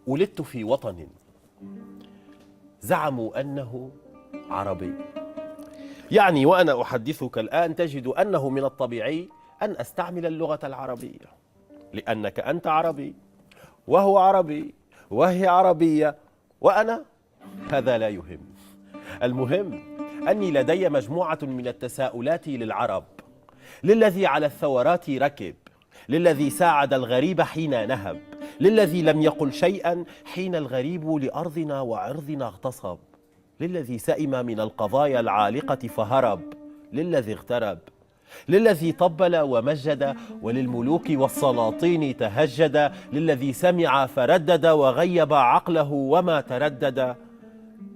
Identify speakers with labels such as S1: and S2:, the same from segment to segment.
S1: ولدت في وطن زعموا أنه عربي، يعني وأنا أحدثك الآن تجد أنه من الطبيعي أن أستعمل اللغة العربية، لأنك أنت عربي وهو عربي وهي عربية وأنا، هذا لا يهم. المهم أني لدي مجموعة من التساؤلات للعرب، للذي على الثورات ركب، للذي ساعد الغريب حين نهب، للذي لم يقل شيئا حين الغريب لأرضنا وعرضنا اغتصب، للذي سئم من القضايا العالقة فهرب، للذي اغترب، للذي طبل ومجد وللملوك والسلاطين تهجد، للذي سمع فردد وغيب عقله وما تردد،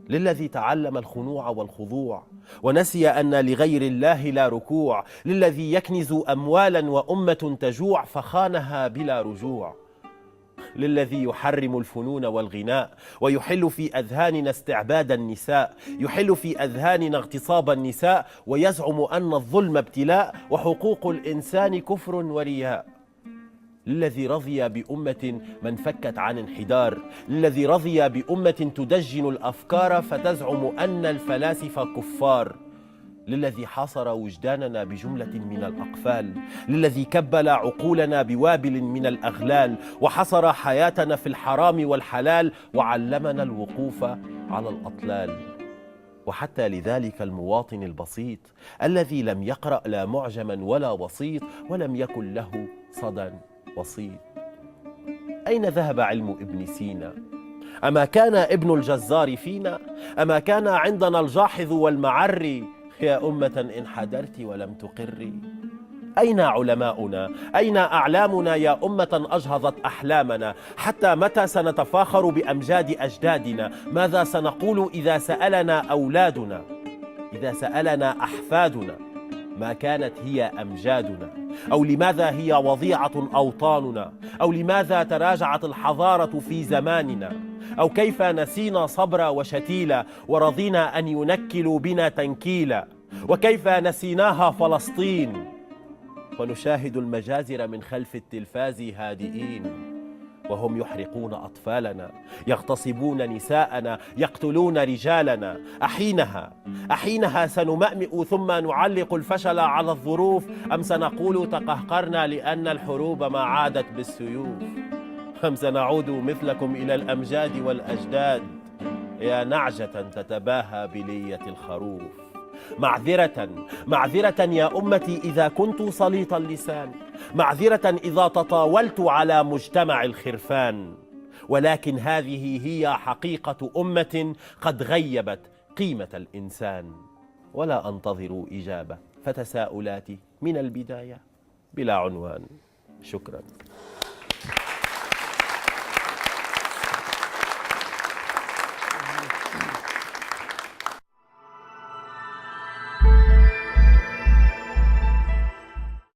S1: للذي تعلم الخنوع والخضوع ونسي أن لغير الله لا ركوع، للذي يكنز أموالا وأمة تجوع فخانها بلا رجوع، للذي يحرم الفنون والغناء ويحل في أذهاننا استعباد النساء، يحل في أذهاننا اغتصاب النساء ويزعم أن الظلم ابتلاء وحقوق الإنسان كفر ورياء، للذي رضي بأمة من فكت عن انحدار، للذي رضي بأمة تدجن الأفكار فتزعم أن الفلاسفة كفار، للذي حاصر وجداننا بجملة من الأقفال، للذي كبل عقولنا بوابل من الأغلال وحصر حياتنا في الحرام والحلال وعلمنا الوقوف على الأطلال، وحتى لذلك المواطن البسيط الذي لم يقرأ لا معجما ولا وسيط ولم يكن له صدى وسيط. أين ذهب علم ابن سينا؟ أما كان ابن الجزار فينا؟ أما كان عندنا الجاحظ والمعري؟ يا أمة انحدرت ولم تقري. أين علماؤنا؟ أين أعلامنا يا أمة أجهضت أحلامنا؟ حتى متى سنتفاخر بأمجاد أجدادنا؟ ماذا سنقول إذا سألنا أولادنا؟ إذا سألنا أحفادنا ما كانت هي أمجادنا؟ أو لماذا هي وضيعة أوطاننا؟ أو لماذا تراجعت الحضارة في زماننا؟ أو كيف نسينا صبر وشتيلا ورضينا أن ينكلوا بنا تنكيلا؟ وكيف نسيناها فلسطين ونشاهد المجازر من خلف التلفاز هادئين وهم يحرقون أطفالنا، يغتصبون نساءنا، يقتلون رجالنا. أحينها سنمأمئ ثم نعلق الفشل على الظروف، أم سنقول تقهقرنا لأن الحروب ما عادت بالسيوف؟ أم سنعود مثلكم إلى الأمجاد والأجداد يا نعجة تتباهى بلية الخروف؟ معذرة يا أمتي إذا كنت سليط اللسان، معذرة إذا تطاولت على مجتمع الخرفان، ولكن هذه هي حقيقة أمة قد غيبت قيمة الإنسان. ولا أنتظر إجابة، فتساؤلاتي من البداية بلا عنوان. شكرا.